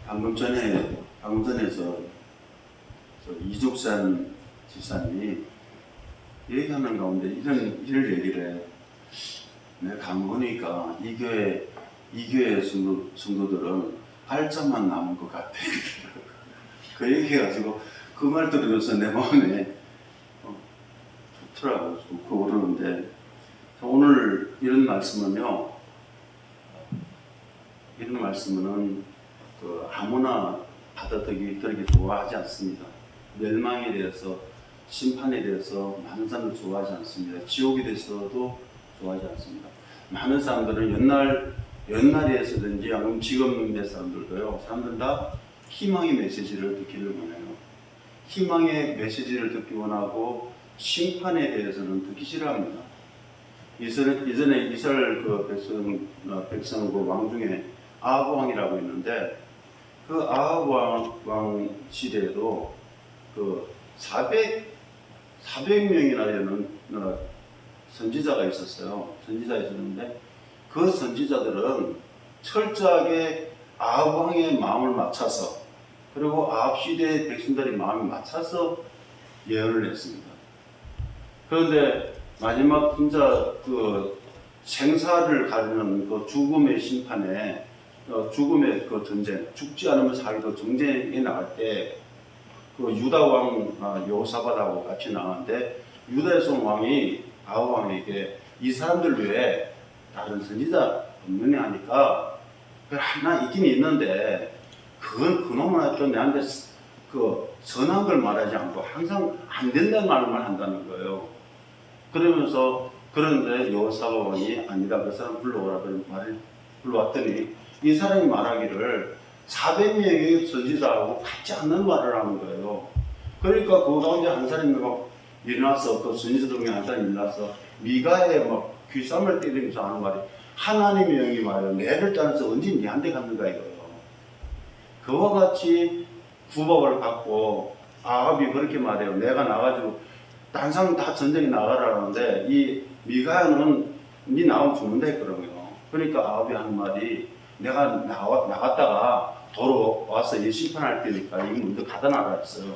방금 전에서 이죽산 집사님이 얘기하는 가운데 이런 얘기를 해. 내가 가보니까 이 교회 성도들은 발자만 남은 것 같아. 그 얘기해가지고 그 말 들으면서 내 마음에 좋더라고. 좋고 그러는데 오늘 이런 말씀은요. 이런 말씀은 아무나 받아들이기 좋아하지 않습니다. 멸망에 대해서, 심판에 대해서 많은 사람들 좋아하지 않습니다. 지옥에 대해서도 좋아하지 않습니다. 많은 사람들은 옛날에서든지 아니면 지금의 사람들도요, 사람들은 다 희망의 메시지를 듣기를 원해요. 희망의 메시지를 듣기 원하고 심판에 대해서는 듣기 싫어합니다. 이전에 이스라엘 백성 왕 중에 아합 왕이라고 있는데 그 아합 왕 시대에도 400명이나 되는 선지자가 있었어요. 선지자가 있었는데 그 선지자들은 철저하게 아합 왕의 마음을 맞춰서 그리고 아합 시대의 백성들의 마음을 맞춰서 예언을 했습니다. 그런데 마지막 진짜 생사를 가르는 죽음의 심판에 죽음의 전쟁, 죽지 않으면 살고 전쟁에 나갈 때 유다 왕 여호사밧하고 같이 나가는데 유다에서 왕이 아합 왕에게 이 사람들 외에 다른 선지자 없느냐 하니까 하나 있긴 있는데 그놈은 좀 내한테 선한 걸 말하지 않고 항상 안 된다는 말만 한다는 거예요. 그런데 여호사밧 왕이 아니다, 그 사람 불러오라 그런 말을 불러왔더니 이 사람이 말하기를 400명의 선지자하고 같지 않는 말을 하는 거예요. 그러니까 그 가운데 한 사람이 일어나서 그 선지자 중에 한 사람이 일어나서 미가에 귀쌈을 때리면서 하는 말이 하나님의 영이 말이에요. 내를 따라서 언제 니한테 갔는가 이거예요. 그와 같이 구박을 받고 아합이 그렇게 말해요. 내가 나가지고 딴 사람 다 전쟁에 나가라는데 이 미가는 니 나오면 죽는다 했거든요. 그러니까 아합이 하는 말이 내가 나갔다가 도로 와서 이 심판할 테니까 이거 먼저 가다 나가 했어요.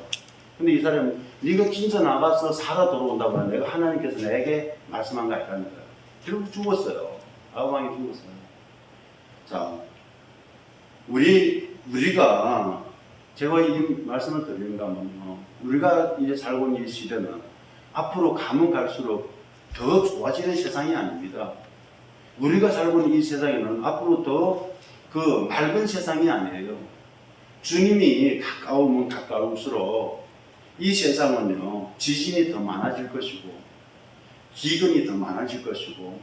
근데 이 사람이 네가 진짜 나가서 살아 돌아온다고 하면 내가 하나님께서 내게 말씀한 거 아니라는 거예요. 결국 죽었어요. 아합 왕이 죽었어요. 자, 우리가 제가 이 말씀을 드리는가 하면요, 우리가 이제 살고 있는 이 시대는 앞으로 가면 갈수록 더 좋아지는 세상이 아닙니다. 우리가 살고 있는 이 세상에는 앞으로 더 맑은 세상이 아니에요. 주님이 가까우면 가까울수록 이 세상은요, 지진이 더 많아질 것이고, 기근이 더 많아질 것이고,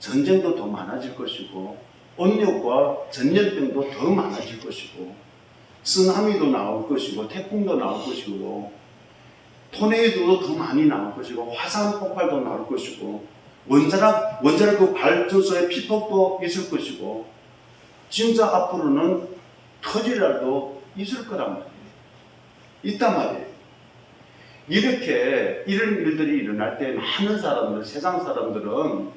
전쟁도 더 많아질 것이고, 온역과 전염병도 더 많아질 것이고, 쓰나미도 나올 것이고, 태풍도 나올 것이고, 토네이도도 더 많이 나올 것이고, 화산 폭발도 나올 것이고, 원자력 발전소의 피폭도 있을 것이고, 진짜 앞으로는 터질 날도 있을 거란 말이에요. 있단 말이에요. 이렇게 이런 일들이 일어날 때 많은 사람들, 세상 사람들은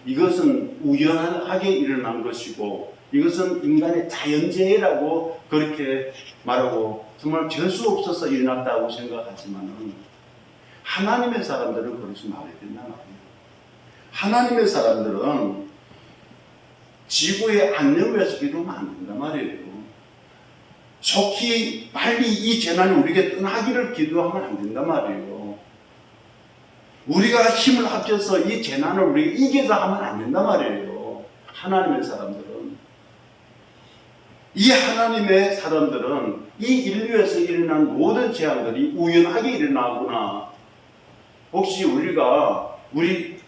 이것은 우연하게 일어난 것이고 이것은 인간의 자연재해라고 그렇게 말하고 정말 재수 없어서 일어났다고 생각하지만 하나님의 사람들은 그렇게 말해야 된단 말이에요. 하나님의 사람들은 지구의 안녕을 위해서 기도하면 안 된단 말이에요. 속히 빨리 이 재난이 우리에게 떠나기를 기도하면 안 된단 말이에요. 우리가 힘을 합쳐서 이 재난을 우리가 이겨서 하면 안 된단 말이에요. 하나님의 사람들은. 이 하나님의 사람들은 이 인류에서 일어난 모든 재앙들이 우연하게 일어나거나 혹시 우리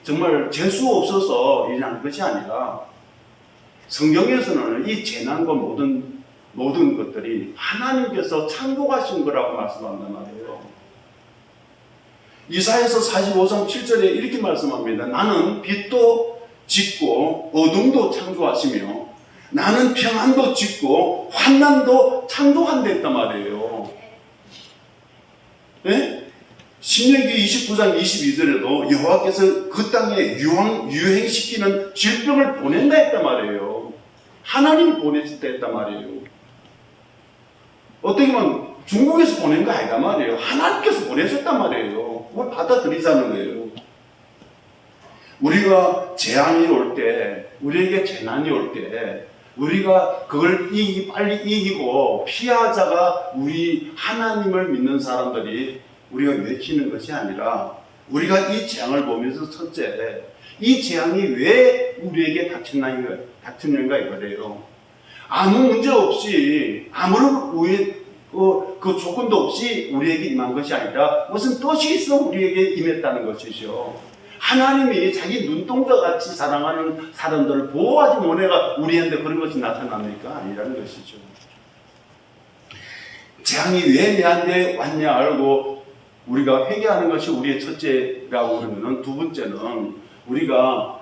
정말 재수 없어서 일어난 것이 아니라 성경에서는 이 재난과 모든 것들이 하나님께서 창조하신 거라고 말씀한단 말이에요. 이사야서 45장 7절에 이렇게 말씀합니다. 나는 빛도 짓고 어둠도 창조하시며 나는 평안도 짓고 환난도 창조한다 했단 말이에요. 네? 신명기 29장 22절에도 여호와께서 그 땅에 유행시키는 질병을 보낸다 했단 말이에요. 하나님이 보냈을 때 했단 말이에요. 어떻게 보면 중국에서 보낸 거 아니다 말이에요. 하나님께서 보내셨단 말이에요. 그걸 받아들이자는 거예요. 우리가 재앙이 올 때, 우리에게 재난이 올 때, 우리가 그걸 빨리 이기고 피하자가 우리 하나님을 믿는 사람들이 우리가 외치는 것이 아니라, 우리가 이 재앙을 보면서 첫째, 이 재앙이 왜 우리에게 닥쳤는가 이거래요. 아무 문제 없이, 아무런 그 조건도 없이 우리에게 임한 것이 아니라 무슨 뜻이 있어 우리에게 임했다는 것이죠. 하나님이 자기 눈동자 같이 사랑하는 사람들을 보호하지 못해가 우리한테 그런 것이 나타납니까? 아니라는 것이죠. 재앙이 왜 내한테 왔냐 알고 우리가 회개하는 것이 우리의 첫째라고 그러면, 두 번째는 우리가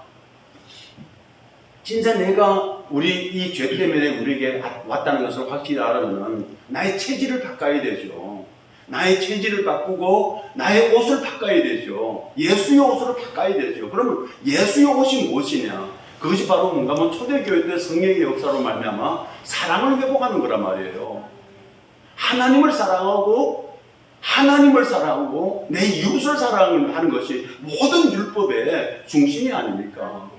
진짜 내가 우리 이 죄 때문에 우리에게 왔다는 것을 확실히 알으면 나의 체질을 바꿔야 되죠. 나의 체질을 바꾸고 나의 옷을 바꿔야 되죠. 예수의 옷으로 바꿔야 되죠. 그러면 예수의 옷이 무엇이냐? 그것이 바로 뭔가 하면 초대교회 때 성령의 역사로 말미암아 사랑을 회복하는 거란 말이에요. 하나님을 사랑하고 내 이웃을 사랑하는 것이 모든 율법의 중심이 아닙니까?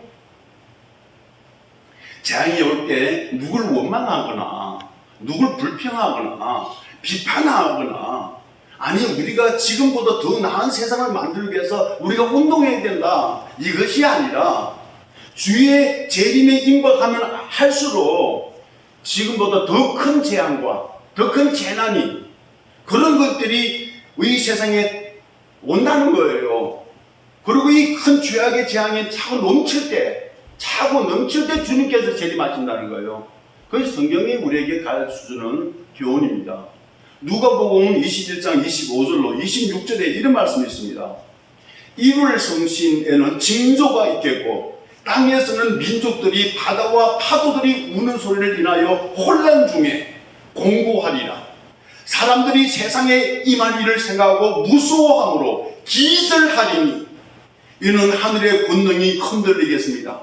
재앙이 올 때 누굴 원망하거나 누굴 불평하거나 비판하거나, 아니 우리가 지금보다 더 나은 세상을 만들기 위해서 우리가 운동해야 된다, 이것이 아니라 주의 재림에 임박하면 할수록 지금보다 더 큰 재앙과 더 큰 재난이, 그런 것들이 이 세상에 온다는 거예요. 그리고 이 큰 죄악의 재앙이 차고 넘칠 때 주님께서 재림하신다는 거예요. 그것이 성경이 우리에게 가르쳐주는 교훈입니다. 누가복음 21장 25절로 26절에 이런 말씀이 있습니다. 1월 성신에는 징조가 있겠고 땅에서는 민족들이 바다와 파도들이 우는 소리를 인하여 혼란 중에 공고하리라. 사람들이 세상에 임할 일을 생각하고 무서워함으로 기절하리니 이는 하늘의 권능이 흔들리겠습니다.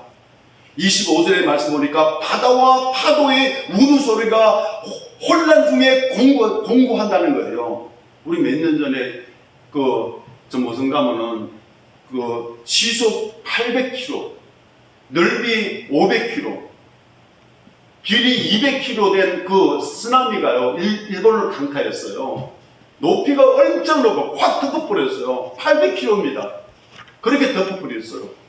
25절의 말씀 보니까 바다와 파도의 우는 소리가 혼란 중에 공고한다는 거예요. 우리 몇 년 전에 무슨 가면은 시속 800km, 넓이 500km, 길이 200km 된 그 쓰나미가요, 일본을 강타했어요. 높이가 엄청 높고 확 덮어버렸어요. 800km입니다. 그렇게 덮어버렸어요.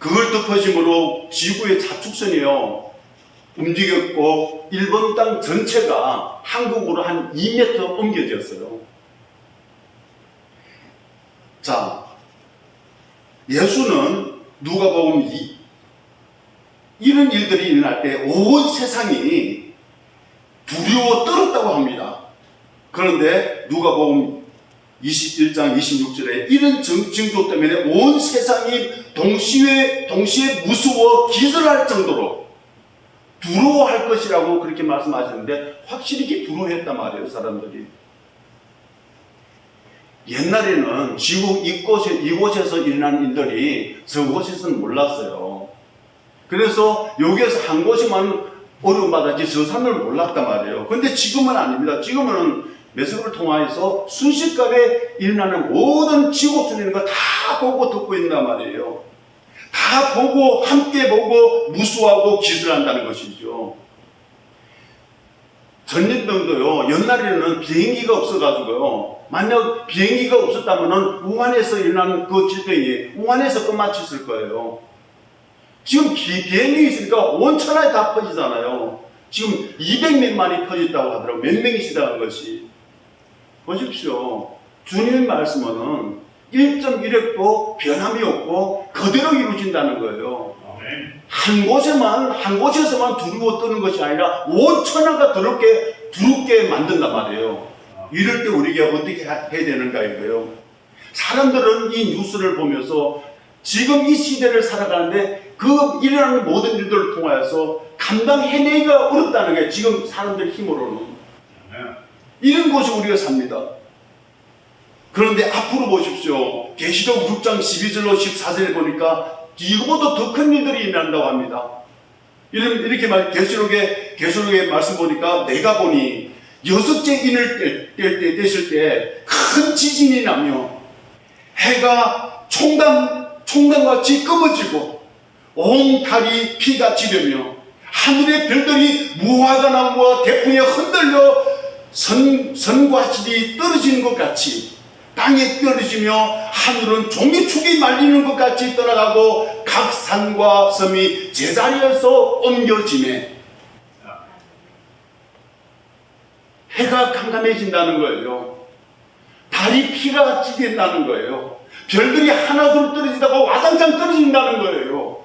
그걸 덮어짐으로 지구의 자축선이요 움직였고 일본 땅 전체가 한국으로 한 2m 옮겨졌어요. 자, 예수는 누가복음 이런 일들이 일어날 때 온 세상이 두려워 떨었다고 합니다. 그런데 누가복음 21장 26절에 이런 징조 때문에 온 세상이 동시에 무서워 기절할 정도로 두려워할 것이라고 그렇게 말씀하셨는데, 확실히 이렇게 두려워했단 말이에요, 사람들이. 옛날에는 지구 이곳에서 일어난 일들이 저곳에서는 몰랐어요. 그래서 여기에서 한 곳이만 어려움받았지 저 산을 몰랐단 말이에요. 근데 지금은 아닙니다. 지금은 매듭을 통하여서 순식간에 일어나는 모든 지구촌에 있는 거 다 보고 듣고 있단 말이에요. 다 보고 함께 보고 무수하고 기술한다는 것이죠. 전염병도요, 옛날에는 비행기가 없어가지고요, 만약 비행기가 없었다면 우한에서 일어난 그 질병이 우한에서 끝마쳤을 거예요. 지금 비행기 있으니까 온 천하에 다 퍼지잖아요. 지금 200몇만이 퍼졌다고 하더라고요. 몇 명이시다는 것이. 보십시오. 주님의 말씀은 1.1핵도 변함이 없고 그대로 이루어진다는 거예요. 한 곳에서만 두루워 떠는 것이 아니라 온 천하가 두렵게 만든단 말이에요. 이럴 때 우리가 어떻게 해야 되는가 이거예요. 사람들은 이 뉴스를 보면서 지금 이 시대를 살아가는데 그 일어나는 모든 일들을 통하여서 감당해내기가 어렵다는 게 지금 사람들 힘으로는. 이런 곳이 우리가 삽니다. 그런데 앞으로 보십시오. 계시록 6장 12절로 14절에 보니까 이거보다 더 큰 일들이 일어난다고 합니다. 이렇게 계시록의 말씀 보니까 내가 보니 6째 인을 떼실 때 큰 지진이 나며 해가 총단같이 검어지고 온 달이 피같이 되며 하늘의 별들이 무화과 나무와 대풍에 흔들려 선과실이 떨어지는 것 같이 땅에 떨어지며 하늘은 종이축이 말리는 것 같이 떠나가고 각 산과 섬이 제자리에서 옮겨지네. 해가 캄캄해진다는 거예요. 달이 피같이 된다는 거예요. 별들이 하나둘 떨어지다가 와장창 떨어진다는 거예요.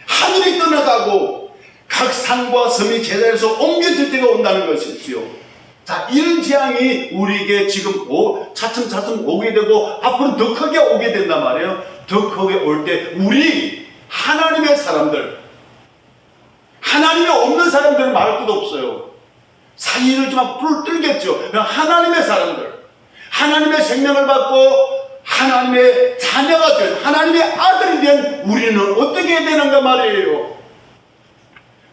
하늘이 떠나가고 각 산과 섬이 제자리에서 옮겨질 때가 온다는 것이지요. 자, 이런 재앙이 우리에게 지금 차츰차츰 오게 되고 앞으로 더 크게 오게 된단 말이에요. 더 크게 올 때 우리 하나님의 사람들, 하나님이 없는 사람들은 말할 것도 없어요. 사이를 좀 불 뚫겠죠. 하나님의 사람들, 하나님의 생명을 받고 하나님의 자녀가 된, 하나님의 아들이 된 우리는 어떻게 해야 되는가 말이에요.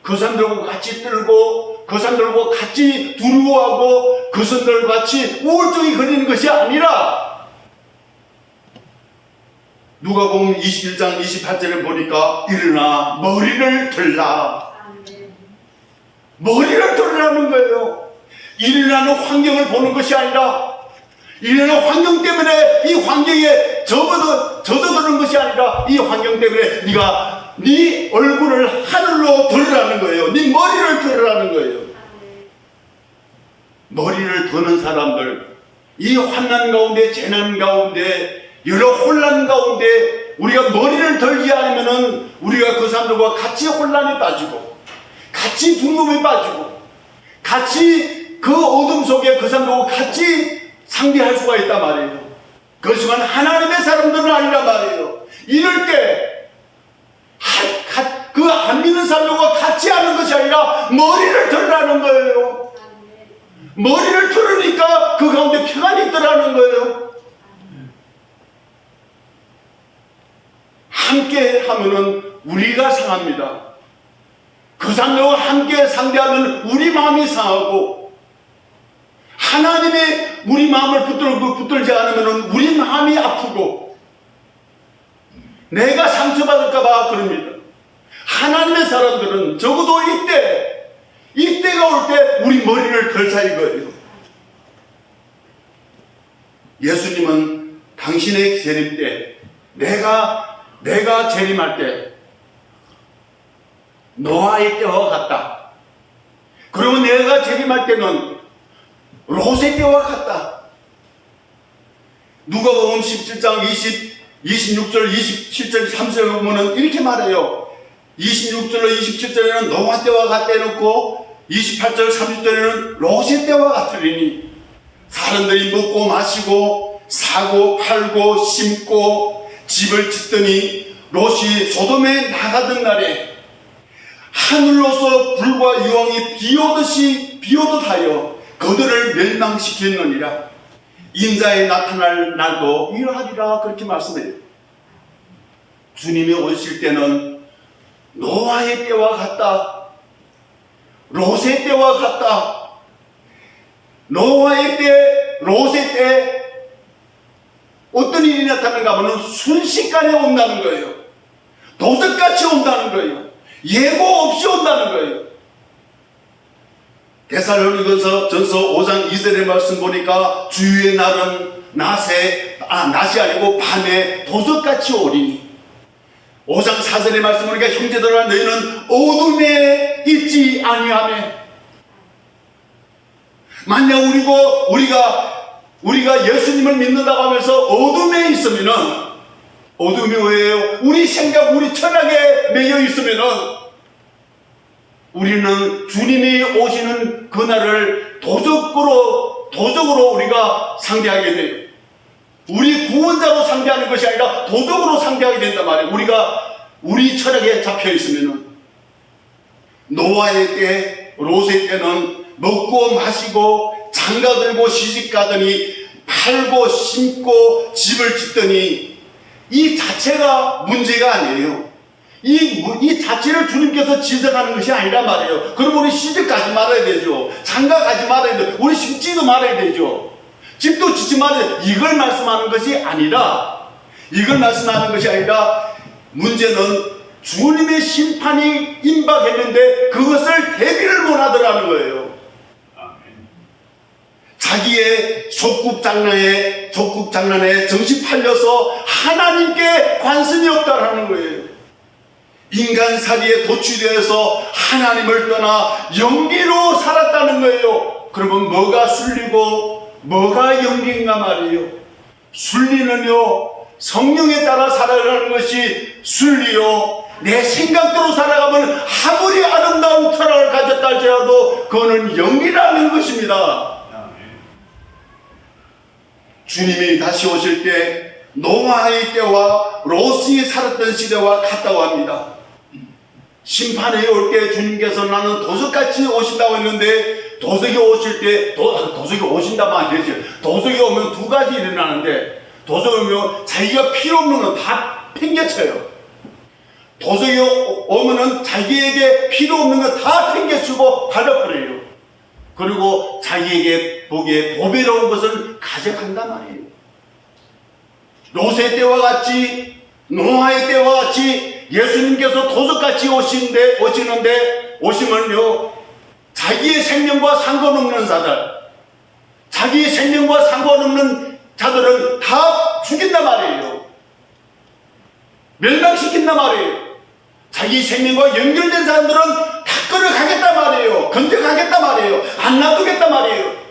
그 사람들과 같이 떨고 그 사람들과 같이 두려워하고 그 사람들과 같이 우울증이 걸리는 것이 아니라 누가복음 21장 28절에 보니까 일어나 머리를 들라. 머리를 들으라는 거예요. 일어나는 환경을 보는 것이 아니라 일어나는 환경 때문에 이 환경에 젖어드는 것이 아니라 이 환경 때문에 네가 네 얼굴을 하늘로 들으라는 거예요. 네 머리를 들으라는 거예요. 머리를 드는 사람들, 이 환난 가운데, 재난 가운데, 여러 혼란 가운데 우리가 머리를 들지 않으면은 우리가 그 사람들과 같이 혼란에 빠지고 같이 두려움에 빠지고 같이 그 어둠 속에 그 사람들과 같이 상대할 수가 있단 말이에요. 그렇지만 하나님의 사람들은 아니란 말이에요. 이럴 때 그 안 믿는 사람들과 같이 하는 것이 아니라 머리를 들으라는 거예요. 머리를 들으니까 그 가운데 평안이 있더라는 거예요. 함께 하면은 우리가 상합니다. 그 사람들과 함께 상대하면 우리 마음이 상하고 하나님의 우리 마음을 붙들지 않으면 우리 마음이 아프고 내가 상처받을까봐 그럽니다. 하나님의 사람들은 적어도 이때가 올 때 우리 머리를 덜 살 거예요. 예수님은 당신의 재림 때 내가 재림할 때 노아의 때와 같다. 그리고 내가 재림할 때는 롯의 때와 같다. 누가복음 17장 26절 27절 30절에 보면 이렇게 말해요. 26절로 27절에는 노아 때와 같다 해놓고 28절 30절에는 롯의 때와 같으리니 사람들이 먹고 마시고 사고 팔고 심고 집을 짓더니 롯이 소돔에 나가던 날에 하늘로서 불과 유황이 비오듯 하여 그들을 멸망시켰느니라. 인자에 나타날 날도 이러하리라. 그렇게 말씀해요. 주님이 오실 때는 노아의 때와 같다. 롯의 때와 같다. 노아의 때, 롯의 때 어떤 일이 나타나는가 하면 순식간에 온다는 거예요. 도적같이 온다는 거예요. 예고 없이 온다는 거예요. 데살로니가서 전서 5장 2절의 말씀 보니까 주의 날은 낮이 아니고 밤에 도적같이 오리니 5장 4절의 말씀 보니까 형제들아 너희는 어둠에 있지 아니하며 만약 우리가 예수님을 믿는다고 하면서 어둠에 있으면은 어둠이 왜요? 우리 생각, 우리 철학에 매여 있으면은 우리는 주님이 오시는 그날을 도적으로 우리가 상대하게 돼요. 우리 구원자로 상대하는 것이 아니라 도적으로 상대하게 된단 말이에요. 우리 철학에 잡혀 있으면은 노아의 때, 롯의 때는 먹고 마시고 장가 들고 시집 가더니 팔고 심고 집을 짓더니 이 자체가 문제가 아니에요. 이 자체를 주님께서 지적하는 것이 아니란 말이에요. 그럼 우리 시집 가지 말아야 되죠. 장가 가지 말아야 되죠. 우리 심지도 말아야 되죠. 집도 짓지 말아야 되죠. 이걸 말씀하는 것이 아니라, 문제는 주님의 심판이 임박했는데 그것을 대비를 못하더라는 거예요. 자기의 족국장난에 정신 팔려서 하나님께 관심이 없다라는 거예요. 인간살이에 도취되어서 하나님을 떠나 영리로 살았다는 거예요. 그러면 뭐가 순리고 뭐가 영리인가 말이에요. 순리는요, 성령에 따라 살아가는 것이 순리요, 내 생각대로 살아가면 아무리 아름다운 철학을 가졌다 할지라도 그거는 영리라는 것입니다. 주님이 다시 오실 때 노아의 때와 롯이 살았던 시대와 같다고 합니다. 심판에 올 때 주님께서 나는 도적같이 오신다고 했는데, 도적이 오실 때 도적이 오신다면 안 되죠. 도적이 오면 두 가지 일어나는데, 도적이 오면 자기가 필요 없는 건 다 팽개쳐요. 도적이 오면은 자기에게 필요 없는 건 다 팽개치고 발라버려요. 그리고 자기에게 보기에 보배로운 것을 가져간단 말이에요. 롯의 때와 같이, 노아의 때와 같이 예수님께서 도적같이 오시면요, 자기의 생명과 상관없는 자들은 다 죽인단 말이에요. 멸망시킨단 말이에요. 자기 생명과 연결된 사람들은 다 끌어가겠단 말이에요. 건져가겠단 말이에요. 안 놔두겠단 말이에요.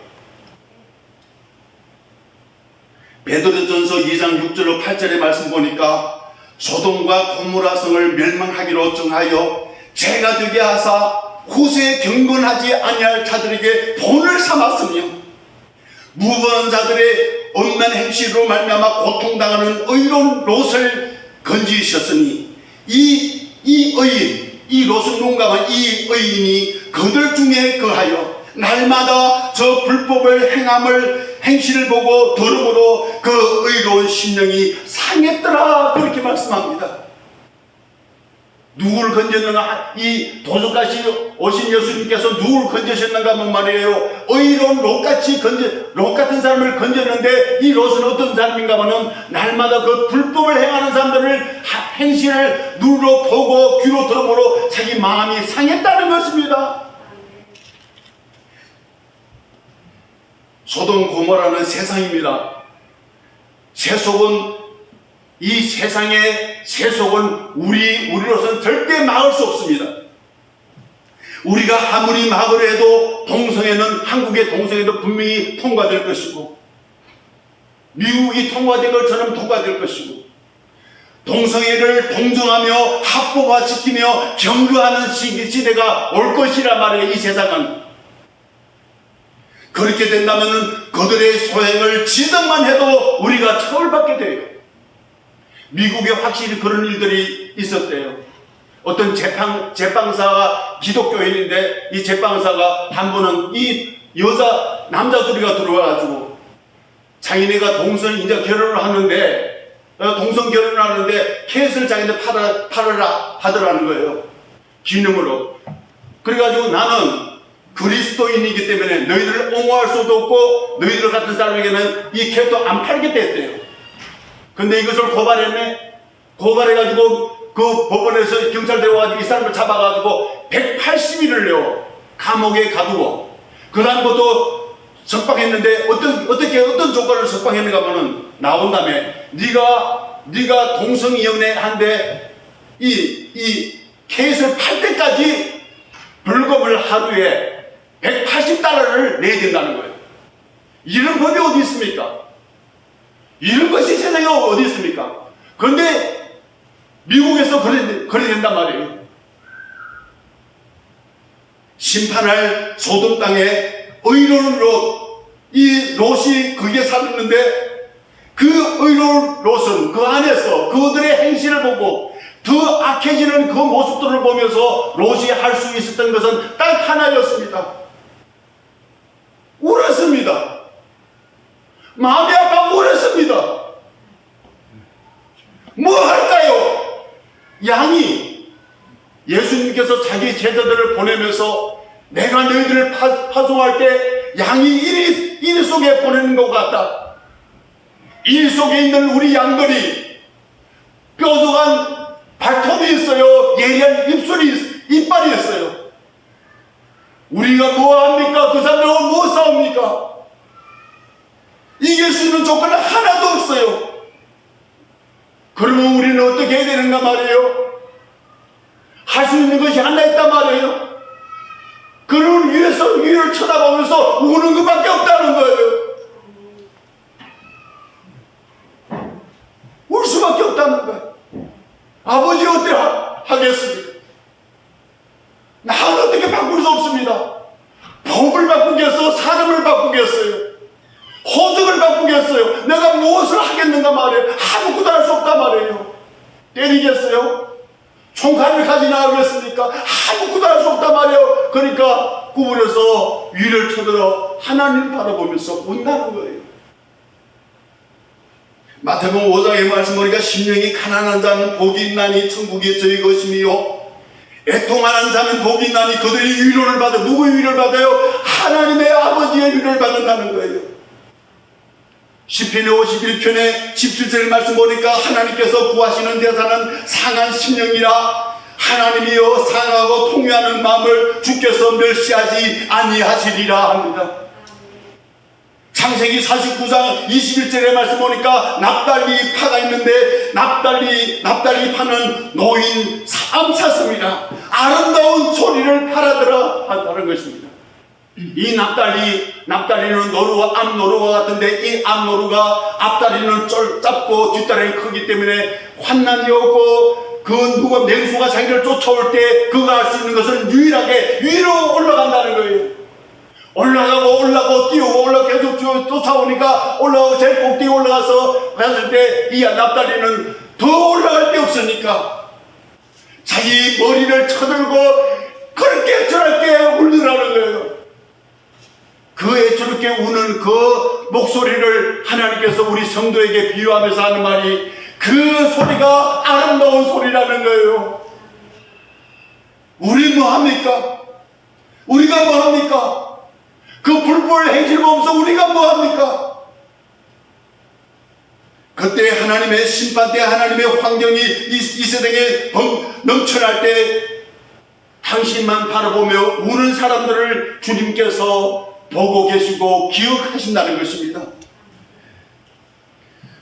베드로전서 2장 6절로 8절의 말씀 보니까, 소돔과 고모라 성을 멸망하기로 정하여 죄가 되게 하사 후세에 경건하지 아니할 자들에게 본을 삼았으며, 무고한 자들의 엄난 행실로 말미암아 고통당하는 의로운 롯을 건지셨으니, 이 롯은 용감한 이 의인이 그들 중에 거하여 날마다 저 불법을 행실을 보고 들음으로 그 의로운 심령이 상했더라, 그렇게 말씀합니다. 누구를 건졌는가? 이 도적같이 오신 예수님께서 누구를 건지셨는가 하면 말이에요, 의로운 롯 같은 사람을 건졌는데, 이 롯은 어떤 사람인가 하면 날마다 그 불법을 행하는 사람들을 행실을 눈으로 보고 귀로 들음으로 자기 마음이 상했다는 것입니다. 소돔 고모라는 세상입니다. 이 세상의 세속은 우리로서는 절대 막을 수 없습니다. 우리가 아무리 막으려 해도 한국의 동성애도 분명히 통과될 것이고, 미국이 통과된 것처럼 통과될 것이고, 동성애를 동정하며 합법화시키며 경주하는 시대가 올 것이란 말이에요. 이 세상은. 그렇게 된다면 그들의 소행을 지적만 해도 우리가 처벌받게 돼요. 미국에 확실히 그런 일들이 있었대요. 어떤 제빵사가 기독교인인데, 이 제빵사가 한 번은 이 남자 둘이가 들어와가지고 자기네가 이제 결혼을 하는데, 동성 결혼을 하는데 캣을 자기네 팔으라 하더라는 거예요. 기념으로. 그래가지고 나는 그리스도인이기 때문에 너희들을 옹호할 수도 없고 너희들 같은 사람에게는 이 캣도 안 팔겠다 했대요. 근데 이것을 고발해가지고 그 법원에서 경찰 데려와가지고 이 사람을 잡아가지고 180일을요 감옥에 가두고, 그 다음부터 석방했는데 어떤 조건을 석방했는가 하면은 나온 다음에 네가 동성연애한데 이 케이스를 팔 때까지 벌금을 하루에 $180를 내야 된다는 거예요. 이런 법이 어디 있습니까? 이런 것이 세상에 어디 있습니까? 그런데 미국에서 그래 된단 말이에요. 심판할 소돔 땅에 의로운 이 롯이 거기에 살았는데, 그 의로운 롯은 그 안에서 그들의 행실을 보고 더 악해지는 그 모습들을 보면서 롯이 할 수 있었던 것은 딱 하나였습니다. 울었습니다. 마음이 아파 울었습니다. 뭐 할까요? 양이 예수님께서 자기 제자들을 보내면서 내가 너희들을 파송할 때 양이 이리 속에 보내는 것 같다. 이 속에 있는 우리 양들이 뾰족한 발톱이 있어요. 예리한 이빨이 있어요. 우리가 뭐합니까? 그 사람들하고 뭐 싸웁니까? 이길 수 있는 조건은 하나도 없어요. 그러면 우리는 어떻게 해야 되는가 말이에요? 할 수 있는 것이 하나 있단 말이에요. 그런 위를 쳐다보면서 우는 것밖에 없다는 거예요. 울 수밖에 없다는 거예요. 아버지 어떻게 하겠습니까? 나는 어떻게 바꿀 수 없습니다. 법을 바꾸겠어? 사람을 바꾸겠어요? 호적을 바꾸겠어요? 내가 무엇을 하겠는가 말이에요. 아무것도 할 수 없단 말이에요. 때리겠어요? 총칼을 가지고 나가겠습니까? 아무것도 할 수 없단 말이에요. 그러니까 구부려서 위를 쳐들어 하나님 바라보면서 운다는 거예요. 마태복음 5장의 말씀 보니까 심령이 가난한 자는 복이 있나니 천국이 저희 것이며 애통하는 자는 복이 있나니 그들이 위로를 받아. 누구의 위로를 받아요? 하나님의 아버지의 위로를 받는다는 거예요. 시편의 51편의 17절 말씀 보니까 하나님께서 구하시는 대사는 상한 심령이라 하나님이여 상하고 통회하는 마음을 주께서 멸시하지 아니하시리라 합니다. 창세기 49장 21절의 말씀 보니까 납달리 파가 있는데 납달리 파는 노인 암사슴이라 아름다운 소리를 팔아들어 한다는 것입니다. 이 납달리는 암노루와 같은데 이 암노루가 앞다리는 짧고 뒷다리는 크기 때문에 환난이 없고 누가 맹수가 자기를 쫓아올 때 그가 할 수 있는 것은 유일하게 위로 올라간다는 거예요. 올라가고 뛰고 계속 쫓아오니까 제일 꼭대기 올라가서 갔을 때 이 납달리는 더 올라갈 데 없으니까 자기 머리를 쳐들고 그렇게 저렇게 울더라는 거예요. 그 저렇게 우는 그 목소리를 하나님께서 우리 성도에게 비유하면서 하는 말이 그 소리가 아름다운 소리라는 거예요. 우리 뭐합니까? 우리가 뭐합니까? 그 불법 행실 보면서 우리가 뭐합니까? 그때 하나님의 심판 때 하나님의 환경이 이 세상에 넘쳐날 때 당신만 바라보며 우는 사람들을 주님께서 보고 계시고 기억하신다는 것입니다.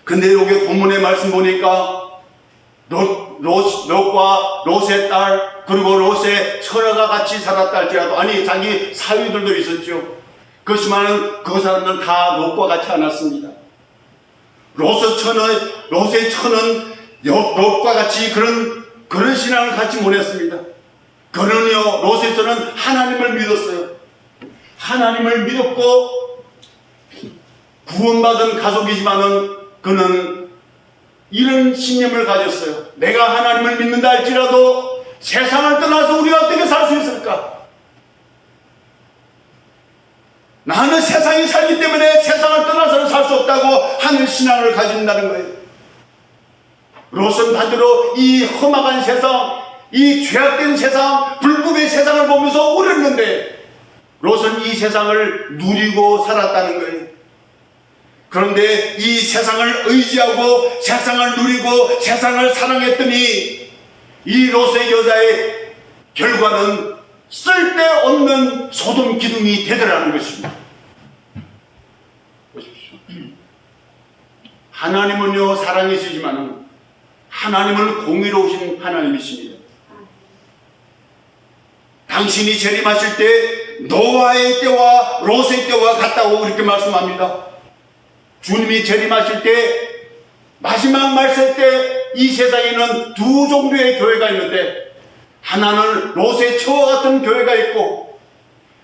근데 여기 본문의 말씀 보니까 롯과 롯의 딸 그리고 롯의 처녀가 같이 살았다 할지라도 아니 자기 사위들도 있었죠. 그렇지만 그 사람들은 다 롯과 같지 않았습니다. 롯의 처는 롯과 같이 그런 신앙을 갖지 못했습니다. 그러니요 롯의 처는 하나님을 믿었어요. 하나님을 믿었고 구원받은 가족이지만은 그는 이런 신념을 가졌어요. 내가 하나님을 믿는다 할지라도 세상을 떠나서 우리가 어떻게 살 수 있을까? 나는 세상에 살기 때문에 세상을 떠나서는 살 수 없다고 하는 신앙을 가진다는 거예요. 롯은 반대로 이 험악한 세상, 이 죄악된 세상, 불법의 세상을 보면서 울었는데 롯은 이 세상을 누리고 살았다는 거예요. 그런데 이 세상을 의지하고 세상을 누리고 세상을 사랑했더니 이 롯의 여자의 결과는 쓸데없는 소돔 기둥이 되더라는 것입니다. 보십시오. 하나님은요 사랑이시지만 하나님은 공의로우신 하나님이십니다. 당신이 재림하실 때 노아의 때와 롯의 때와 같다고 그렇게 말씀합니다. 주님이 재림하실 때 마지막 말세 때 이 세상에는 두 종류의 교회가 있는데 하나는 롯의 처와 같은 교회가 있고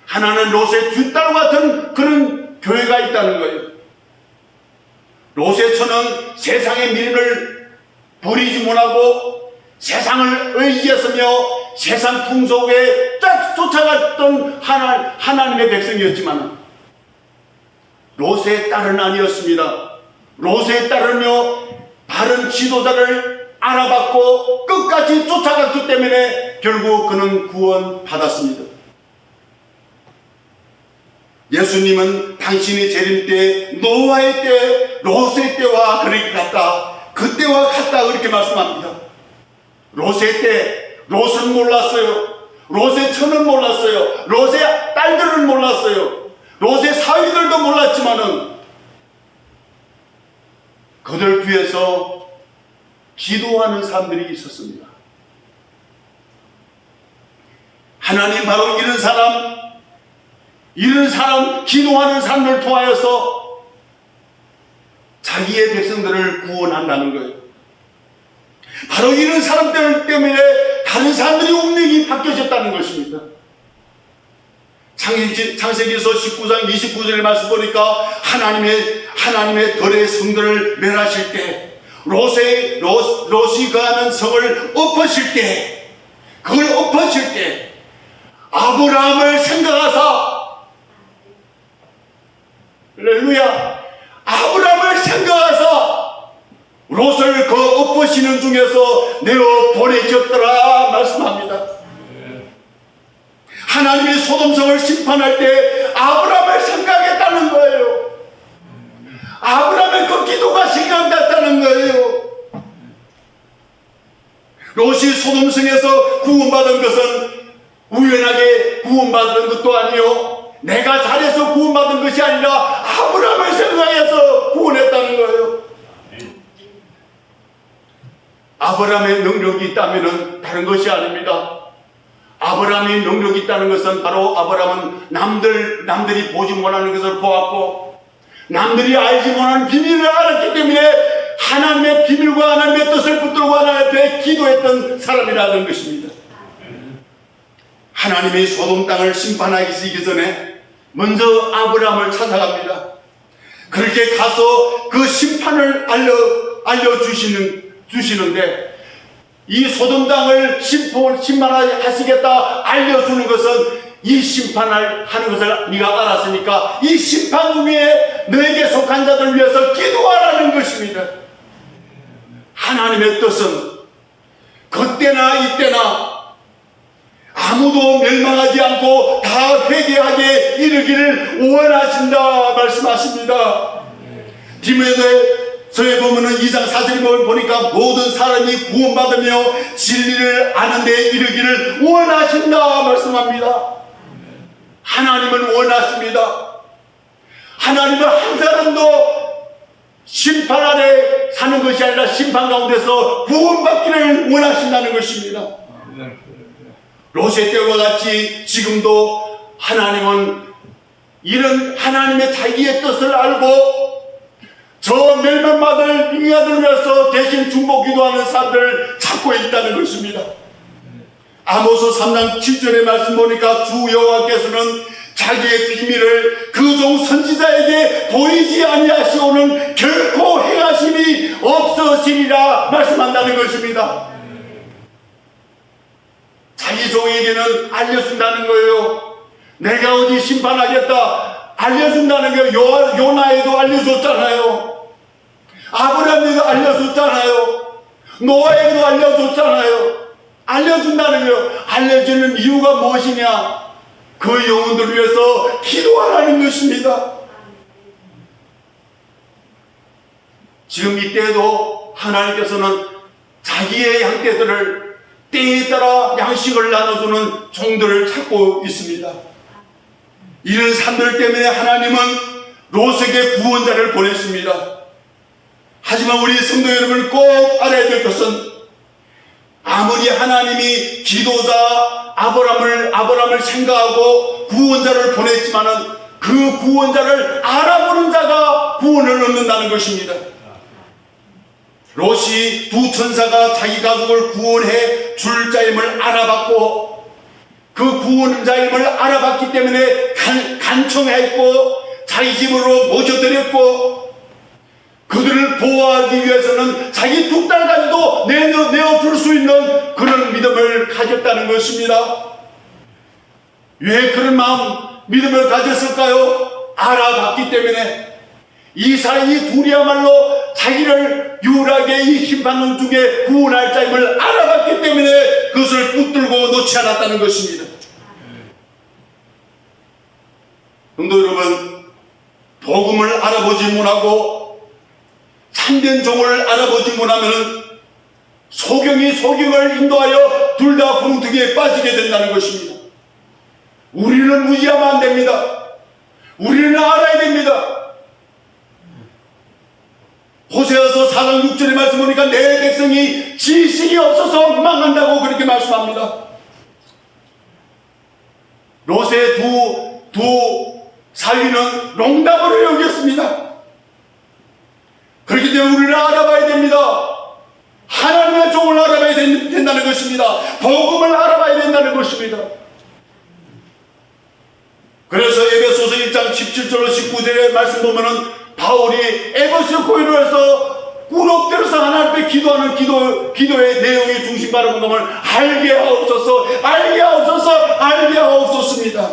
하나는 롯의 뒷딸 같은 그런 교회가 있다는 거예요. 롯의 처는 세상의 미련을 버리지 못하고 세상을 의지했으며 세상 풍속에 딱 쫓아갔던 하나님의 백성이었지만 롯의 딸은 아니었습니다. 롯의 딸은요 바른 지도자를 알아봤고 끝까지 쫓아갔기 때문에 결국 그는 구원받았습니다. 예수님은 당신의 재림 때, 노아의 때, 롯의 때와 그렇게 같다. 그때와 같다 그렇게 말씀합니다. 롯의 때 롯은 몰랐어요. 롯의 처는 몰랐어요. 롯의 딸들은 몰랐어요. 롯의 사위들도 몰랐지만은 그들 뒤에서 기도하는 사람들이 있었습니다. 하나님 바로 이런 사람 기도하는 사람을 통하여서 자기의 백성들을 구원한다는 거예요. 바로 이런 사람들 때문에 다른 사람들의 운명이 바뀌어졌다는 것입니다. 창세기서 19장 29절의 말씀 보니까 하나님의 덜의 성들을 멸하실 때, 롯이 거하는 성을 엎으실 때, 아브라함을 생각하사, 할렐루야, 아브라함을 생각하사 롯을 그 엎으시는 중에서 내어 보내셨더라 말씀합니다. 하나님이 소돔성을 심판할 때 아브라함을 생각했다는 거예요. 아브라함의 그 기도가 생각났다는 거예요. 롯이 소돔성에서 구원받은 것은 우연하게 구원받은 것도 아니요, 내가 잘해서 구원받은 것이 아니라 아브라함을 생각해서 구원했다는 거예요. 아브라함의 능력이 있다면 다른 것이 아닙니다. 아브라함의 능력이 있다는 것은 바로 아브라함은 남들이 보지 못하는 것을 보았고 남들이 알지 못하는 비밀을 알았기 때문에 하나님의 비밀과 하나님의 뜻을 붙들고 하나님 앞에 기도했던 사람이라는 것입니다. 하나님이 소돔 땅을 심판하기 전에 먼저 아브라함을 찾아갑니다. 그렇게 가서 그 심판을 알려주시는데, 이 소돔 땅을 심판하시겠다 알려주는 것은 이 심판을 하는 것을 네가 알았으니까 이 심판 위에 너에게 속한 자들 위해서 기도하라는 것입니다. 하나님의 뜻은 그때나 이때나 아무도 멸망하지 않고 다 회개하게 이르기를 원하신다 말씀하십니다. 디모데서에 보면은 2장 4절을 보니까 모든 사람이 구원받으며 진리를 아는 데 이르기를 원하신다 말씀합니다. 하나님은 원하십니다. 하나님은 한 사람도 심판 아래 사는 것이 아니라 심판 가운데서 구원받기를 원하신다는 것입니다. 롯의 때와 같이 지금도 하나님은 이런 하나님의 자기의 뜻을 알고 저 멸망받을 인간을 위해서 대신 중보 기도하는 사람들을 찾고 있다는 것입니다. 아모스 3장 7절의 말씀 보니까 주 여호와께서는 자기의 비밀을 그 종 선지자에게 보이지 아니하시오는 결코 행하심이 없으시리라 말씀한다는 것입니다. 자기 종에게는 알려준다는 거예요. 내가 어디 심판하겠다 알려준다는 거예요. 요나에도 알려줬잖아요. 아브라함에도 알려줬잖아요. 노아에도 알려줬잖아요. 알려준다는 거예요. 알려주는 이유가 무엇이냐? 그 영혼들을 위해서 기도하라는 것입니다. 지금 이때에도 하나님께서는 자기의 양떼들을 때에 따라 양식을 나눠주는 종들을 찾고 있습니다. 이런 사람들 때문에 하나님은 롯에게 구원자를 보냈습니다. 하지만 우리 성도 여러분 꼭 알아야 될 것은, 아무리 하나님이 기도자 아브라함을 생각하고 구원자를 보냈지만은 그 구원자를 알아보는 자가 구원을 얻는다는 것입니다. 롯이 두 천사가 자기 가족을 구원해 줄 자임을 알아봤고, 그 구원자임을 알아봤기 때문에 간청했고 자기 집으로 모셔드렸고, 그들을 보호하기 위해서는 자기 두 딸까지도 내어줄 수 있는 그런 믿음을 가졌다는 것입니다. 왜 그런 믿음을 가졌을까요? 알아봤기 때문에. 이 사람이 둘이야말로 자기를 유일하게 이 심판론 중에 구원할 자임을 알아봤기 때문에 그것을 붙들고 놓지 않았다는 것입니다. 성도 여러분, 복음을 알아보지 못하고 참된 종을 알아보지 못하면 소경이 소경을 인도하여 둘 다 구렁텅이에 빠지게 된다는 것입니다. 우리는 무지하면 안 됩니다. 우리는 알아야 됩니다. 호세아서 4장 6절의 말씀 보니까 내 백성이 지식이 없어서 망한다고 그렇게 말씀합니다. 롯의 두 사위는 농담으로 여겼습니다. 그렇기 때문에 우리는 알아봐야 됩니다. 하나님의 종을 알아봐야 된다는 것입니다. 복음을 알아봐야 된다는 것입니다. 그래서 에베소서 1장 17절로 19절의 말씀 보면은 바울이 에베소 교회로서 꾸럭대로서 하나님 앞에 기도하는 기도의 내용이 중심바라는 것을 알게 하옵소서, 알게 하옵소서, 알게 하옵소서입니다.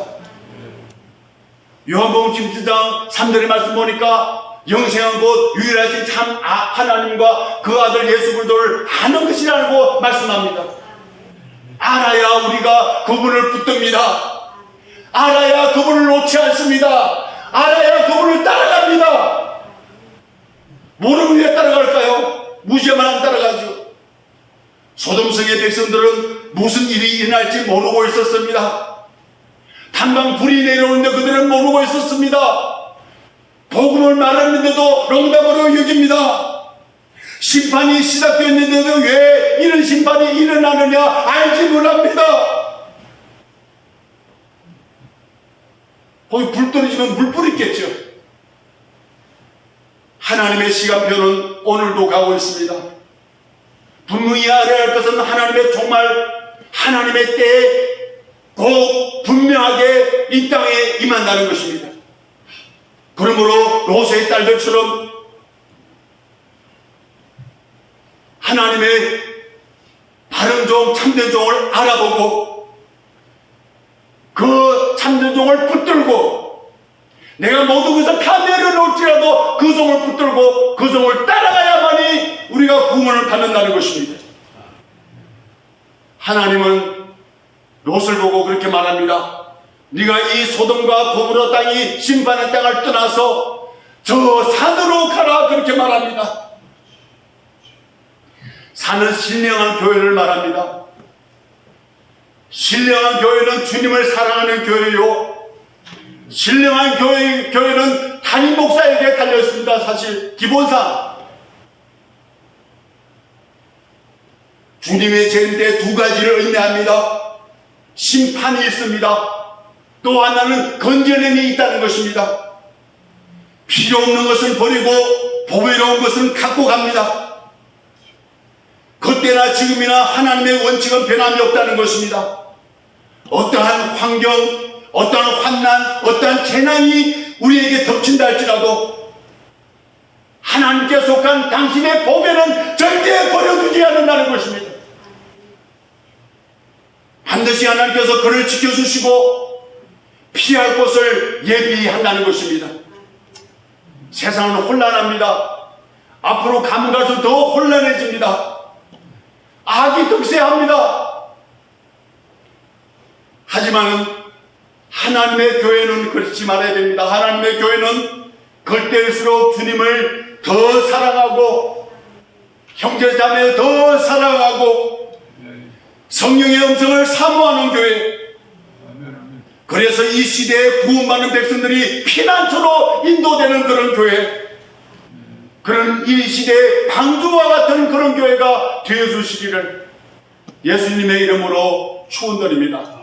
요한복음 17장 3절의 말씀 보니까 영생한 곧 유일하신 참 하나님과 그 아들 예수 그리스도를 아는 것이라고 말씀합니다. 알아야 우리가 그분을 붙듭니다. 알아야 그분을 놓지 않습니다. 알아야 그분을 따라갑니다. 모르면 왜 따라갈까요? 무지하면 안 따라가죠. 소돔성의 백성들은 무슨 일이 일어날지 모르고 있었습니다. 단방 불이 내려오는데 그들은 모르고 있었습니다. 복음을 말했는데도 농담으로 여깁니다. 심판이 시작됐는데도 왜 이런 심판이 일어나느냐 알지 못합니다. 거기 불 떨어지면 물불 있겠죠. 하나님의 시간표는 오늘도 가고 있습니다. 분명히 알아야 할 것은 하나님의 정말 하나님의 때에 꼭 분명하게 이 땅에 임한다는 것입니다. 그러므로 롯의 딸들처럼 하나님의 바른 종, 참된 종을 알아보고 그 참된 종을 붙들고 내가 모든 것을 다 내려놓을지라도 그 종을 붙들고 그 종을 따라가야만이 우리가 구원을 받는다는 것입니다. 하나님은 롯을 보고 그렇게 말합니다. 네가 이 소돔과 고모라 땅이 심판의 땅을 떠나서 저 산으로 가라 그렇게 말합니다. 산은 신령한 교회를 말합니다. 신령한 교회는 주님을 사랑하는 교회요. 신령한 교회는 담임 목사에게 달려있습니다. 사실 기본상 주님의 재림때 두 가지를 의미합니다. 심판이 있습니다. 또 하나는 건져냄이 있다는 것입니다. 필요 없는 것을 버리고 보배로운 것은 갖고 갑니다. 그때나 지금이나 하나님의 원칙은 변함이 없다는 것입니다. 어떠한 환경, 어떠한 환난, 어떠한 재난이 우리에게 덮친다 할지라도 하나님께 속한 당신의 보배는 절대 버려두지 않는다는 것입니다. 반드시 하나님께서 그를 지켜주시고 피할 곳을 예비한다는 것입니다. 세상은 혼란합니다. 앞으로 가면 갈수록 더 혼란해집니다. 악이 득세합니다. 하지만 하나님의 교회는 그렇지 말아야 됩니다. 하나님의 교회는 그때일수록 주님을 더 사랑하고 형제자매 더 사랑하고 성령의 음성을 사모하는 교회. 그래서 이 시대에 구원받는 백성들이 피난처로 인도되는 그런 교회, 그런 이 시대의 방주와 같은 그런 교회가 되어주시기를 예수님의 이름으로 축원드립니다.